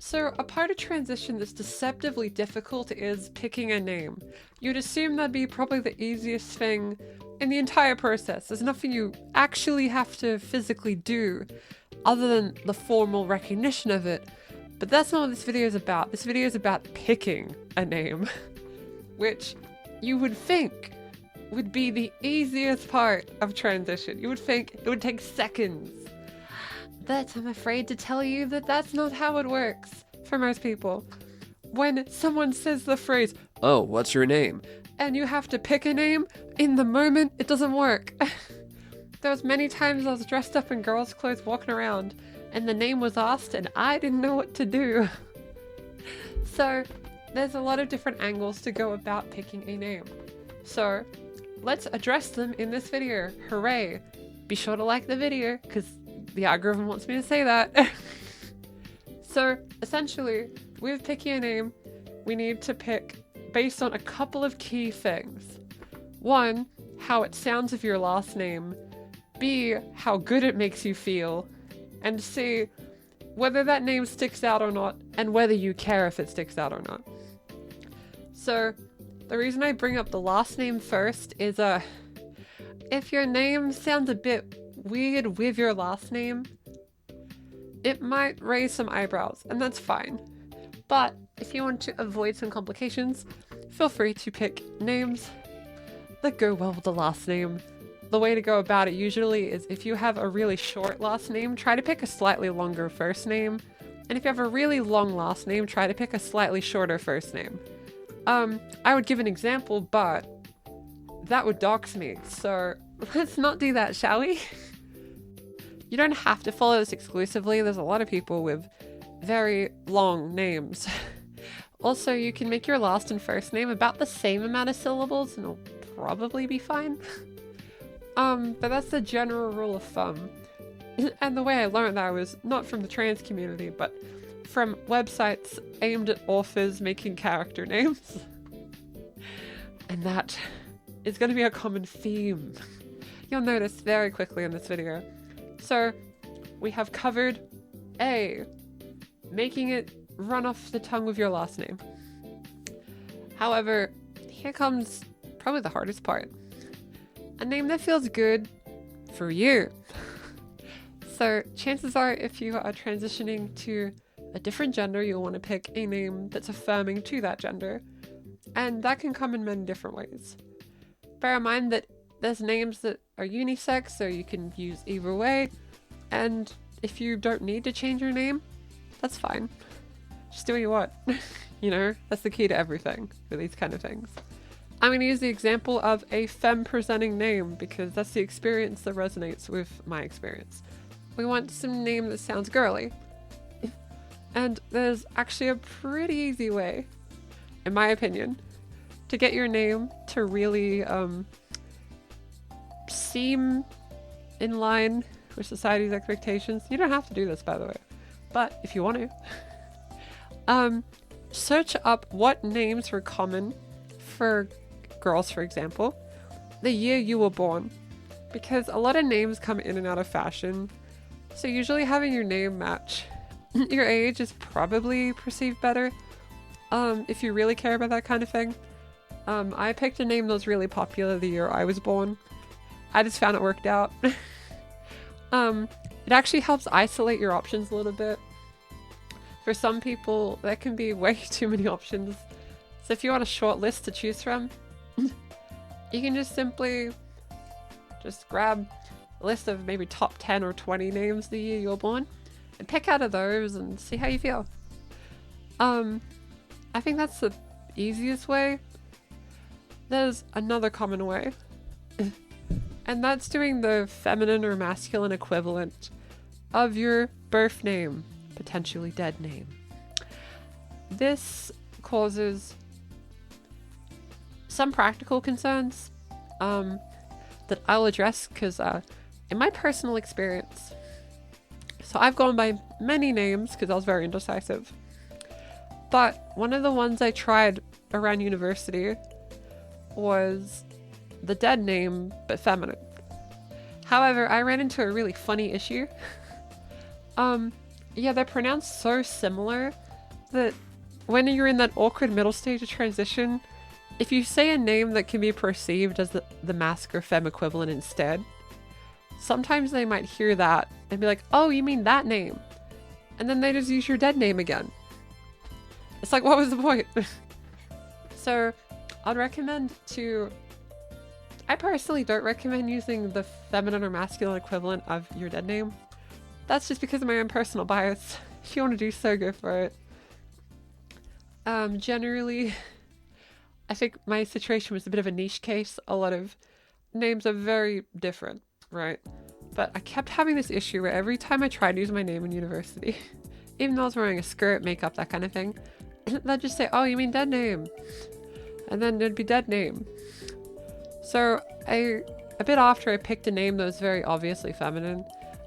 So a part of transition that's deceptively difficult is picking a name. You'd assume that'd be probably the easiest thing in the entire process. There's nothing you actually have to physically do other than the formal recognition of it. But that's not what this video is about. This video is about picking a name, which you would think would be the easiest part of transition. You would think it would take seconds. But I'm afraid to tell you that that's not how it works for most people. When someone says the phrase, "Oh, what's your name?" and you have to pick a name, in the moment, it doesn't work. There was many times I was dressed up in girls' clothes walking around and the name was asked and I didn't know what to do. So there's a lot of different angles to go about picking a name. So let's address them in this video. Hooray! Be sure to like the video because the algorithm wants me to say that. So essentially, with picking a name, we need to pick based on a couple of key things. One, how it sounds with your last name. B, how good it makes you feel. And C, whether that name sticks out or not, and whether you care if it sticks out or not. So the reason I bring up the last name first is if your name sounds a bit weird with your last name, it might raise some eyebrows, and that's fine. But if you want to avoid some complications, feel free to pick names that go well with the last name. The way to go about it usually is if you have a really short last name, try to pick a slightly longer first name. And if you have a really long last name, try to pick a slightly shorter first name. I would give an example, but that would dox me. So let's not do that, shall we? You don't have to follow this exclusively. There's a lot of people with very long names. Also, you can make your last and first name about the same amount of syllables and it'll probably be fine. But that's the general rule of thumb. And the way I learned that was not from the trans community, but from websites aimed at authors making character names. And that is going to be a common theme. You'll notice very quickly in this video. So we have covered A, making it run off the tongue with your last name. However, here comes probably the hardest part. A name that feels good for you. So chances are if you are transitioning to a different gender, you'll want to pick a name that's affirming to that gender. And that can come in many different ways. Bear in mind that there's names that are unisex, so you can use either way. And if you don't need to change your name, that's fine. Just do what you want. You know, that's the key to everything for these kind of things. I'm going to use the example of a femme-presenting name because that's the experience that resonates with my experience. We want some name that sounds girly. And there's actually a pretty easy way, in my opinion, to get your name to really seem in line with society's expectations. You don't have to do this, by the way, but if you want to, search up what names were common for girls, for example, the year you were born, because a lot of names come in and out of fashion. So usually having your name match your age is probably perceived better. If you really care about that kind of thing. I picked a name that was really popular the year I was born. I just found it worked out. It actually helps isolate your options a little bit. For some people, that can be way too many options. So if you want a short list to choose from, you can just simply grab a list of maybe top 10 or 20 names the year you were born and pick out of those and see how you feel. I think that's the easiest way. There's another common way. And that's doing the feminine or masculine equivalent of your birth name, potentially dead name. This causes some practical concerns that I'll address because in my personal experience, so I've gone by many names because I was very indecisive, but one of the ones I tried around university was the dead name but feminine. However, I ran into a really funny issue. Yeah, they're pronounced so similar that when you're in that awkward middle stage of transition, if you say a name that can be perceived as the masc or femme equivalent instead, sometimes they might hear that and be like, oh, you mean that name? And then they just use your dead name again. It's like, what was the point? So I'd recommend I personally don't recommend using the feminine or masculine equivalent of your dead name. That's just because of my own personal bias. If you want to do so, go for it. Generally, I think my situation was a bit of a niche case. A lot of names are very different, right? But I kept having this issue where every time I tried to use my name in university, even though I was wearing a skirt, makeup, that kind of thing, they'd just say, oh, you mean dead name? And then it'd be dead name. So a bit after I picked a name that was very obviously feminine,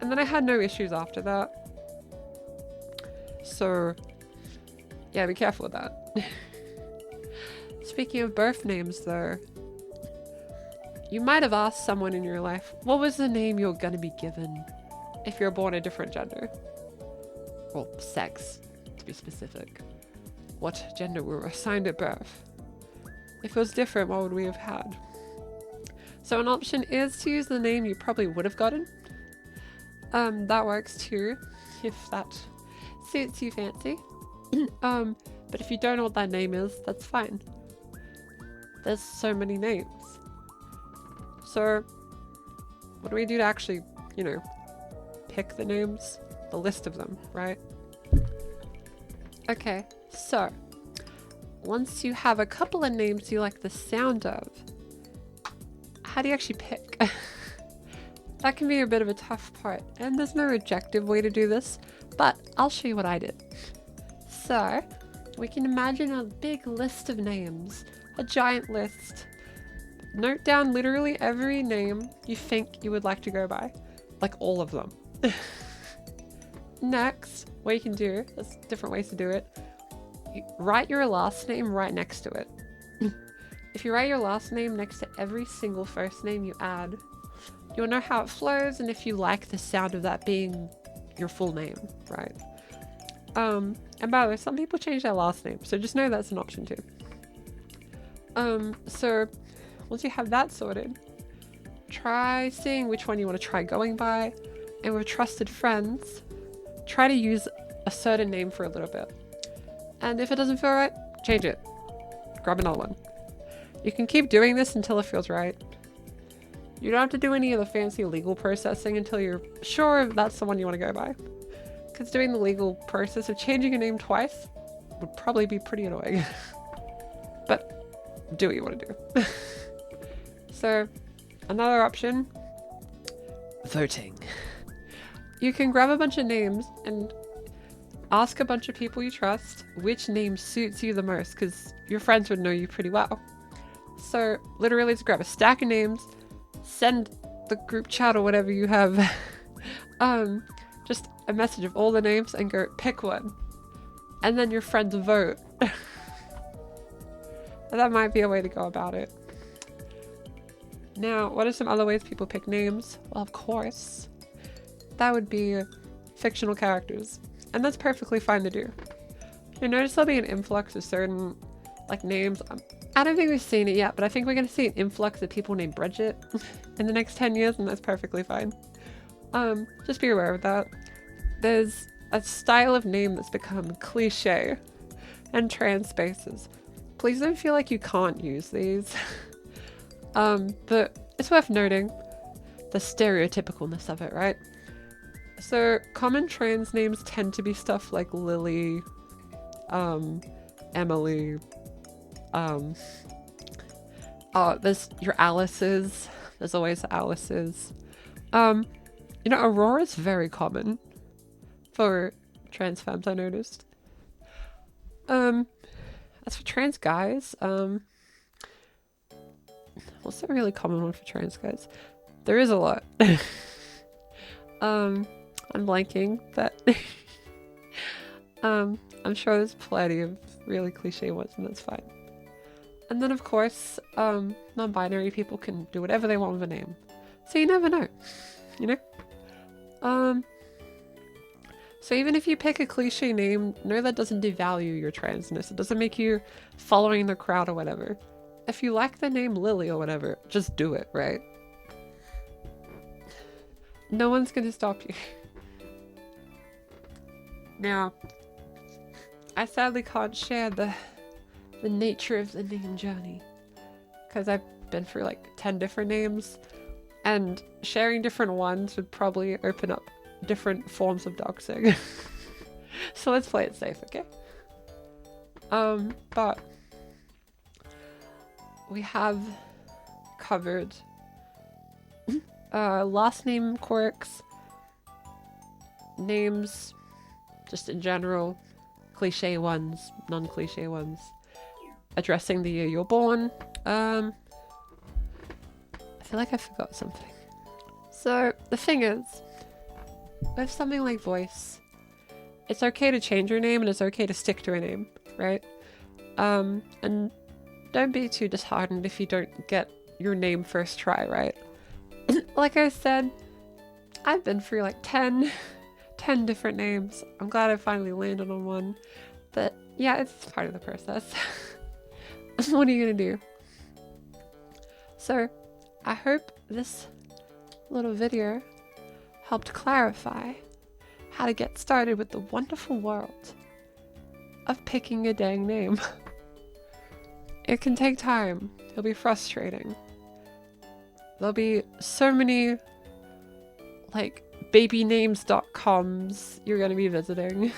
and then I had no issues after that. So yeah, be careful with that. Speaking of birth names though, you might have asked someone in your life, what was the name you're gonna be given if you're born a different gender? Or sex, to be specific. What gender were assigned at birth? If it was different, what would we have had? So an option is to use the name you probably would have gotten. That works too, if that suits you fancy. But if you don't know what that name is, that's fine. There's so many names. So what do we do to actually, pick the names? The list of them, right? Okay, so once you have a couple of names you like the sound of, how do you actually pick? That can be a bit of a tough part, and there's no objective way to do this, but I'll show you what I did. So we can imagine a big list of names, a giant list. Note down literally every name you think you would like to go by, like all of them. Next, what you can do, there's different ways to do it, you write your last name right next to it. If you write your last name next to every single first name you add, you'll know how it flows and if you like the sound of that being your full name, right? And by the way, some people change their last name, so just know that's an option too. So once you have that sorted, try seeing which one you want to try going by, and with trusted friends, try to use a certain name for a little bit. And if it doesn't feel right, change it. Grab another one. You can keep doing this until it feels right. You don't have to do any of the fancy legal processing until you're sure that's the one you want to go by. Because doing the legal process of changing a name twice would probably be pretty annoying. But do what you want to do. So, another option, voting. You can grab a bunch of names and ask a bunch of people you trust which name suits you the most, because your friends would know you pretty well. So literally just grab a stack of names, send the group chat or whatever you have just a message of all the names and go pick one, and then your friends vote. That might be a way to go about it. Now, what are some other ways people pick names? Well, of course, that would be fictional characters, and that's perfectly fine to do. You'll notice there'll be an influx of certain names. I don't think we've seen it yet, but I think we're going to see an influx of people named Bridget in the next 10 years, and that's perfectly fine. Just be aware of that. There's a style of name that's become cliche and trans spaces. Please don't feel like you can't use these. But it's worth noting the stereotypicalness of it, right? So common trans names tend to be stuff like Lily, Emily, there's your Alice's. There's always Alice's. Aurora's very common for trans femmes, I noticed. As for trans guys, what's a really common one for trans guys? There is a lot. I'm blanking, but I'm sure there's plenty of really cliche ones, and that's fine. And then of course, non-binary people can do whatever they want with a name. So you never know, So even if you pick a cliche name, no, that doesn't devalue your transness. It doesn't make you following the crowd or whatever. If you like the name Lily or whatever, just do it, right? No one's gonna stop you. Now, I sadly can't share the nature of the name journey, because I've been through like 10 different names, and sharing different ones would probably open up different forms of doxing. So let's play it safe, okay? But we have covered last name quirks, names just in general, cliche ones, non-cliche ones, addressing the year you're born. I feel like I forgot something. So the thing is, with something like voice, it's okay to change your name and it's okay to stick to a name, right? And don't be too disheartened if you don't get your name first try, right? Like I said, I've been through like 10 different names. I'm glad I finally landed on one. But yeah, it's part of the process. What are you gonna do? So, I hope this little video helped clarify how to get started with the wonderful world of picking a dang name. It can take time. It'll be frustrating. There'll be so many like babynames.coms you're gonna be visiting.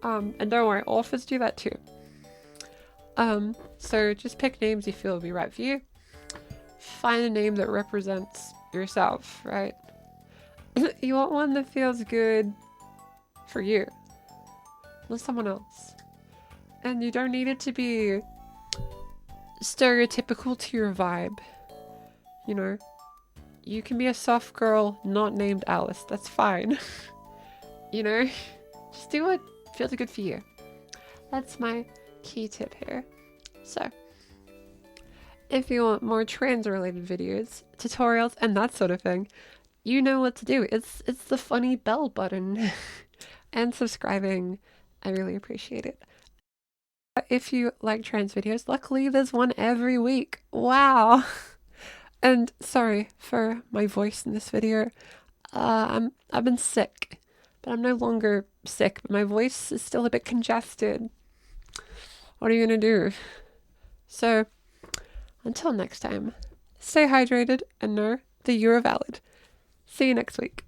And don't worry, authors do that too. So just pick names you feel will be right for you. Find a name that represents yourself, right? You want one that feels good for you, not someone else. And you don't need it to be stereotypical to your vibe. You know, you can be a soft girl not named Alice. That's fine. You know, just do what feels good for you. That's my key tip here. So, if you want more trans-related videos, tutorials, and that sort of thing, you know what to do. It's the funny bell button. And subscribing. I really appreciate it. If you like trans videos, luckily there's one every week. Wow. And sorry for my voice in this video. I've been sick, but I'm no longer sick, but my voice is still a bit congested. What are you gonna do? So, until next time, stay hydrated and know that you are valid. See you next week.